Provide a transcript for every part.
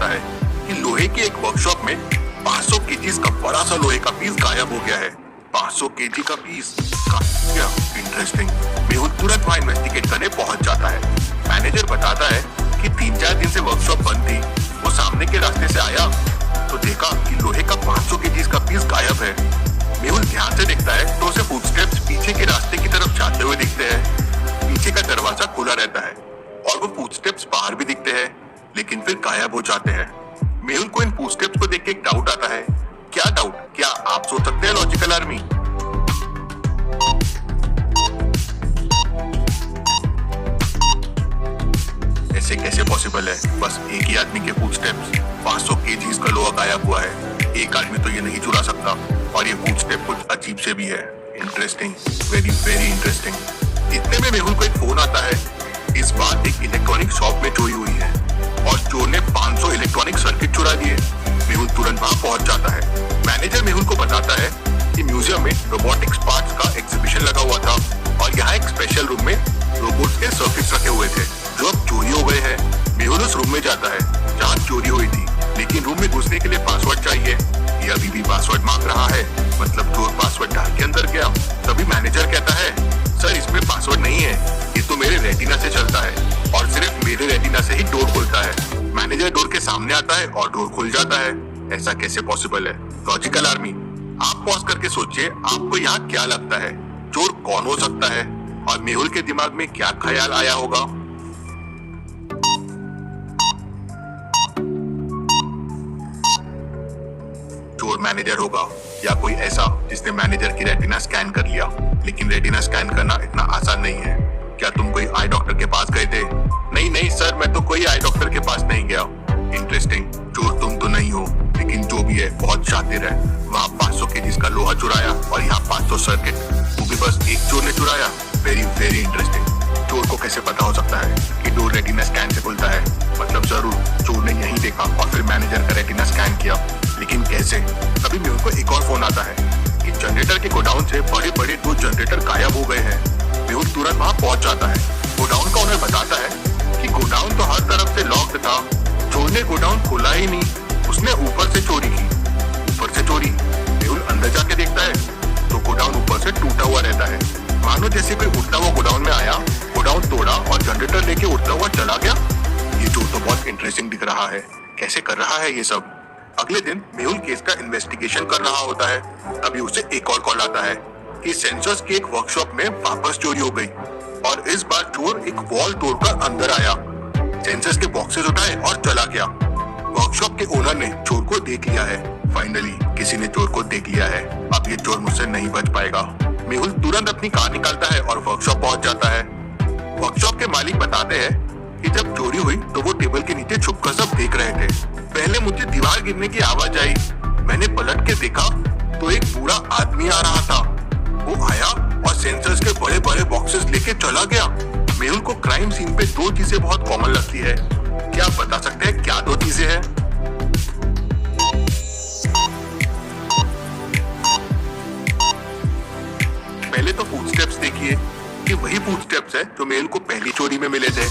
बताता है कि लोहे की एक वर्कशॉप में 500 केजीज का बड़ा सा लोहे का पीस गायब हो गया है। 500 केजी का पीस, क्या इंटरेस्टिंग। मेहुल तुरंत वहां इन्वेस्टिगेट करने पहुंच जाता है। मैनेजर बताता है कि 3-4 दिन से वर्कशॉप बंद थी। वो सामने के रास्ते से आया तो देखा कि लोहे का 500 केजीज का पीस गायब है। मेहुल ध्यान से देखता है तो उसे फुटस्टेप्स पीछे के रास्ते की तरफ जाते हुए दिखते हैं। पीछे का दरवाजा खुला रहता है और वो फुटस्टेप्स बाहर भी दिखते हैं, लेकिन फिर गायब हो जाते हैं। मेहुल को इन फुटस्टेप्स को देख के एक डाउट आता है। क्या डाउट? क्या आप सोच सकते हैं लॉजिकल आर्मी? ऐसे कैसे पॉसिबल है? बस एक ही आदमी के फुटस्टेप्स, 500 केजीज का लोहा गायब हुआ है। एक आदमी तो ये नहीं चुरा सकता। और ये फुटस्टेप कुछ अजीब से भी है। Interesting, very very interesting. इतने में मेहुल को एक फोन आता है। इस बार एक इलेक्ट्रॉनिक शॉप में चोरी हुई है और चोर ने 500 इलेक्ट्रॉनिक सर्किट चुरा लिए। मेहुल तुरंत वहां पहुंच जाता है। मैनेजर मेहुल को बताता है कि म्यूजियम में रोबोटिक्स पार्ट्स का एग्जीबिशन लगा हुआ था और यहाँ एक स्पेशल रूम में रोबोट्स के सर्किट्स रखे हुए थे जो अब चोरी हो गए हैं। मेहुल उस रूम में जाता है जहाँ चोरी हुई थी, लेकिन रूम में घुसने के लिए पासवर्ड चाहिए। ये अभी भी पासवर्ड मांग रहा है, मतलब चोर पासवर्ड डाल के अंदर गया। तभी मैनेजर कहता है, सर इसमें पासवर्ड नहीं है, ये तो मेरे रेटिना से चलता है और सिर्फ मेरे रेटिना से ही डोर खुलता है। मैनेजर डोर के सामने आता है और डोर खुल जाता है। ऐसा कैसे पॉसिबल है? लॉजिकल आर्मी, आप पॉज करके सोचिए, आपको यहाँ क्या लगता है चोर कौन हो सकता है? और मेहुल के दिमाग में क्या ख्याल आया होगा? चोर मैनेजर होगा या कोई ऐसा जिसने मैनेजर की रेटिना स्कैन कर लिया। लेकिन रेटिना स्कैन करना इतना आसान नहीं है। क्या तुम कोई आई डॉक्टर के पास गए थे? नहीं नहीं सर, मैं तो कोई आई डॉक्टर के पास नहीं गया। इंटरेस्टिंग, चोर तुम तो नहीं हो, लेकिन जो भी है बहुत शातिर है। वहाँ 500 केजीज का लोहा चुराया और यहाँ 500 सर्किट, वो भी बस एक चोर ने चुराया। Very very interesting. चोर को कैसे पता हो सकता है कि डोर रेटिना स्कैन से खुलता है? मतलब जरूर चोर ने यही देखा और फिर मैनेजर का रेटिना स्कैन किया, लेकिन कैसे? तभी मेरे को एक और फोन आता है कि जनरेटर के गोडाउन से बड़े बड़े 2 जनरेटर गायब हो गए हैं। मेहुल तुरंत वहां पहुंच जाता है। गोडाउन का ओनर बताता है कि गोडाउन तो हर तरफ से लॉक्ड था, चोर ने गोडाउन खोला ही नहीं, उसने ऊपर से चोरी की। ऊपर से चोरी? मेहुल अंदर जाके देखता है तो गोडाउन ऊपर से टूटा हुआ रहता है। मानो जैसे कोई उड़ता हुआ गोडाउन में आया, गोडाउन तोड़ा और जनरेटर लेके उड़ता हुआ चला गया। ये चोर तो बहुत इंटरेस्टिंग दिख रहा है। कैसे कर रहा है ये सब? अगले दिन मेहुल केस का इन्वेस्टिगेशन कर रहा होता है। तभी उसे एक और कॉल आता है कि सेंसर्स की एक वर्कशॉप में वापस चोरी हो गई और इस बार चोर एक वॉल तोड़कर अंदर आया, सेंसर्स के बॉक्सेस उठाए और चला गया। वर्कशॉप के ओनर ने चोर को देख लिया है। फाइनली किसी ने चोर को देख लिया है। अब ये चोर मुझसे नहीं बच पाएगा। मेहुल तुरंत अपनी कार निकालता है और वर्कशॉप पहुंच जाता है। वर्कशॉप के मालिक बताते हैं कि जब चोरी हुई तो वो टेबल के नीचे छुपकर सब देख रहे थे। पहले मुझे दीवार गिरने की आवाज आई, मैंने पलट के देखा तो एक बूढ़ा आदमी आ रहा था। वो आया और सेंसर्स के बड़े बड़े बॉक्सेस लेके चला गया। मेहुल को क्राइम सीन पे 2 चीजें बहुत कॉमन लगती है। क्या आप बता सकते हैं क्या 2 चीजें हैं? पहले तो फुटस्टेप्स देखिए कि वही फुटस्टेप्स है जो मेहुल को पहली चोरी में मिले थे।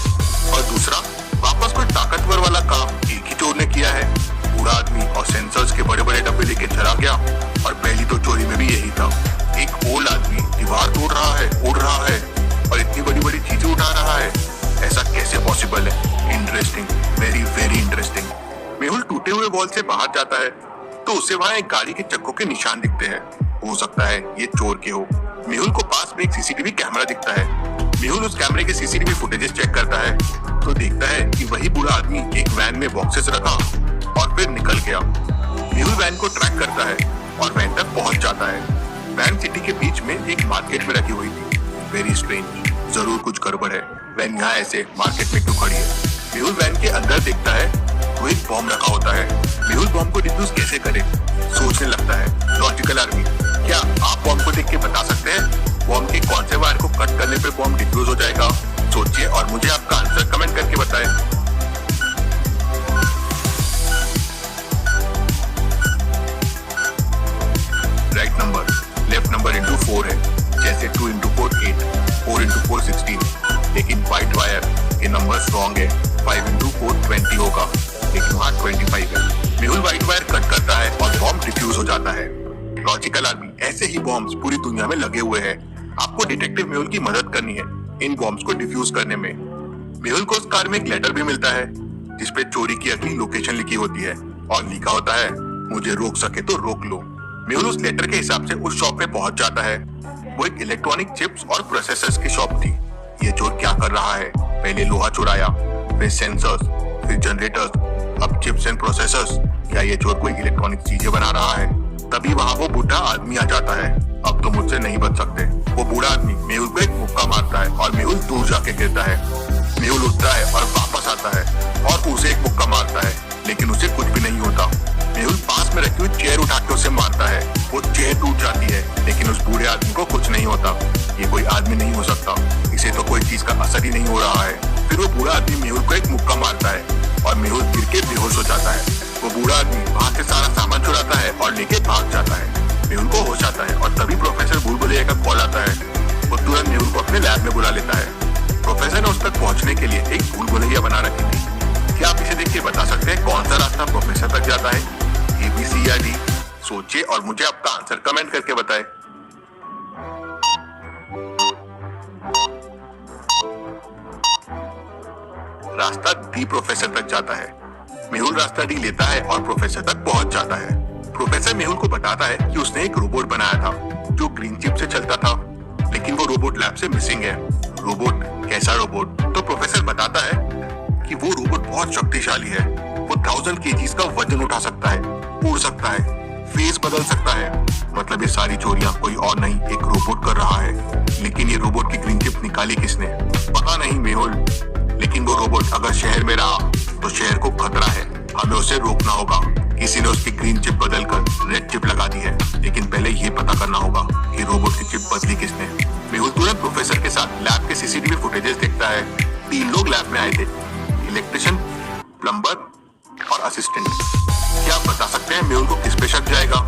और दूसरा, वापस कोई ताकतवर वाला काम एक ही चोर ने किया है। बूढ़ा आदमी और सेंसर्स के बड़े बड़े डब्बे लेके चला गया और पहली तो चोरी में भी यही था। एक ओल्ड आदमी दीवार तोड़ रहा है, उड़ रहा है और इतनी बड़ी बड़ी चीजें उठा रहा है। ऐसा कैसे पॉसिबल है? Interesting, very very interesting. Mehul टूटे हुए वॉल से बाहर जाता है तो उसे वहाँ एक गाड़ी के चक्कों के निशान दिखते हैं। हो सकता है ये चोर के हो। मेहुल को पास में एक सीसीटीवी कैमरा दिखता है। मेहुल उस कैमरे के सीसीटीवी फुटेजेस चेक करता है तो देखता है कि वही बूढ़ा आदमी एक वैन में बॉक्सेस रखा और फिर निकल गया। मेहुल वैन को ट्रैक करता है और वैन तक पहुंच जाता है। वैन सिटी के बीच में एक मार्केट में रखी हुई थी। वेरी स्ट्रेंज, जरूर कुछ गड़बड़ है। वैन यहाँ ऐसे मार्केट में क्यों खड़ी है? मेहुल वैन के अंदर देखता है तो एक बॉम्ब रखा होता है। मेहुल बॉम्ब को डिफ्यूज कैसे करे सोचने लगता है। लॉजिकल आर्मी, क्या आप बॉम्ब को देख के बता सकते हैं बॉम्ब के कौन से वायर को कट करने पे बॉम्ब डिफ्यूज हो जाएगा? सोचिए और मुझे आपका आंसर कमेंट करके बताएं। Right number left number into 4 है, जैसे 2 इंटू 4 8, 4 इंटू 4 16। लेकिन व्हाइट वायर के नंबर रॉन्ग है, 5 इंटू 4 20 होगा। लेकिन हार्ड 25 है। मेहुल व्हाइट वायर कट करता है और बॉम्ब डिफ्यूज हो जाता है। लॉजिकल आर्मी ऐसे ही बॉम्ब्स पूरी दुनिया में लगे हुए हैं। आपको डिटेक्टिव मेहुल की मदद करनी है इन बॉम्ब्स को डिफ्यूज करने में। मेहुल को उस कार में एक लेटर भी मिलता है जिसपे चोरी की अगली लोकेशन लिखी होती है और लिखा होता है, मुझे रोक सके तो रोक लो। मेहुल उस लेटर के हिसाब से उस शॉप पे पहुंच जाता है। वो एक इलेक्ट्रॉनिक चिप्स और प्रोसेसर्स की शॉप थी। ये चोर क्या कर रहा है? पहले लोहा चुराया, फिर सेंसर्स, फिर जनरेटर्स, अब चिप्स एंड प्रोसेसर्स। क्या ये चोर कोई इलेक्ट्रॉनिक चीजें बना रहा है? तभी वहाँ वो बूढ़ा आदमी आ जाता है। अब तो मुझसे नहीं बच सकते। वो बूढ़ा आदमी मेहुल को एक मुक्का मारता है और मेहुल दूर जाके गिरता है। मेहुल उठता है और वापस आता है और उसे एक मुक्का मारता है, लेकिन उसे कुछ भी नहीं होता। मेहुल पास में रखी हुई चेयर उठा के उसे मारता है। वो चेयर टूट जाती है, लेकिन उस बूढ़े आदमी को कुछ नहीं होता। ये कोई आदमी नहीं हो सकता, इसे तो कोई चीज का असर ही नहीं हो रहा है। फिर वो बूढ़ा आदमी मेहुल को एक मुक्का मारता है और मेहुल गिर के बेहोश हो जाता है। वो बूढ़ा आदमी वहाँ से सारा सामान चुराता है और लेके भाग जाता है। मेहुल को होश आता है और तभी प्रोफेसर भूल-भुलैया का कॉल आता है। वो तुरंत मेहुल को अपने लैब में बुला लेता है। प्रोफेसर ने उस तक पहुंचने के लिए एक भूल-भुलैया बना रखी थी। क्या आप इसे देख के बता सकते हैं कौन सा रास्ता प्रोफेसर तक जाता है? ए, बी, सी या डी? सोचिए और मुझे आपका आंसर कमेंट करके बताएं। रास्ता डी प्रोफेसर तक जाता है। मेहुल रास्ता डी लेता है और प्रोफेसर तक पहुंच जाता है। प्रोफेसर मेहुल को बताता है कि उसने एक रोबोट बनाया था जो ग्रीन चिप से चलता था, लेकिन वो रोबोट लैब से मिसिंग है। रोबोट? कैसा रोबोट? तो प्रोफेसर बताता है कि वो रोबोट बहुत शक्तिशाली है। वो 1000 kgs का वजन उठा सकता है, उड़ सकता है, फेस बदल सकता है। मतलब ये सारी चोरियां कोई और नहीं, एक रोबोट कर रहा है। लेकिन ये रोबोट की ग्रीन चिप निकाली किसने? पता नहीं मेहुल। लेकिन वो रोबोट अगर शहर में रहा तो शहर को खतरा है। हमें उसे रोकना होगा। किसी ने उसकी ग्रीन चिप बदलकर रेड चिप लगा दी है, लेकिन पहले ये पता करना होगा कि रोबोट की चिप बदली किसने। मेहुल तुरंत प्रोफेसर के साथ लैब के सीसीटीवी फुटेजेस देखता है। 3 लोग लैब में आए थे, इलेक्ट्रिशियन, प्लम्बर और असिस्टेंट। क्या आप बता सकते हैं मेहुल को किस पे शक जाएगा?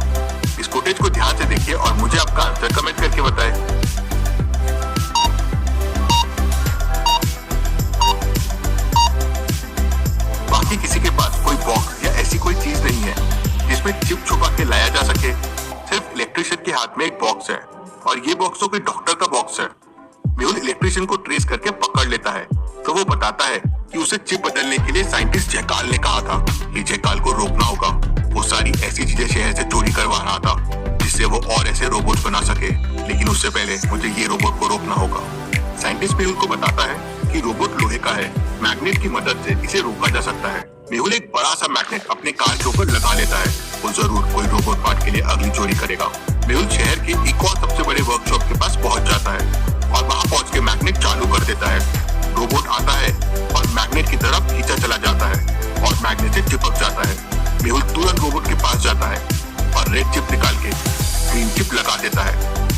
इस फुटेज को ध्यान से देखिए और मुझे आपका आंसर कमेंट करके बताएं। बाकी किसी के पास कोई बॉक्स या ऐसी कोई चीज नहीं है जिसमें चिप छुपा के लाया जा सके। सिर्फ इलेक्ट्रिशियन के हाथ में एक बॉक्स है और ये बॉक्स तो कोई डॉक्टर का बॉक्स है। मेहुल इलेक्ट्रिशियन को ट्रेस करके पकड़ लेता है तो वो बताता है कि उसे चिप बदलने के लिए साइंटिस्ट जयकाल ने कहा था। ये जयकाल को रोकना होगा। वो सारी ऐसी चीजें शहर से चोरी करवा रहा था जिससे वो और ऐसे रोबोट बना सके, लेकिन उससे पहले मुझे ये रोबोट को रोकना होगा। साइंटिस्ट मेहुल को बताता है कि रोबोट लोहे का है, मैग्नेट की मदद से इसे रोका जा सकता है। मेहुल एक बड़ा सा मैग्नेट अपने कार के ऊपर लगा लेता है। वो जरूर कोई रोबोट पार्ट के लिए अगली चोरी करेगा। मेहुल शहर के एक और सबसे बड़े वर्कशॉप के पास पहुंच जाता है और वहां पहुंच के मैग्नेट चालू कर देता है। रोबोट आता है और मैग्नेट की तरफ खींचा चला जाता है और मैग्नेट से चिपक जाता है। मेहुल तुरंत रोबोट के पास जाता है और रेड चिप निकाल के ग्रीन चिप लगा देता है।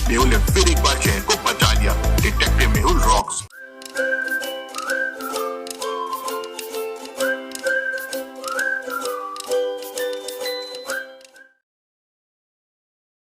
मेहुल ने फिर एक बार शहर को बचा लिया।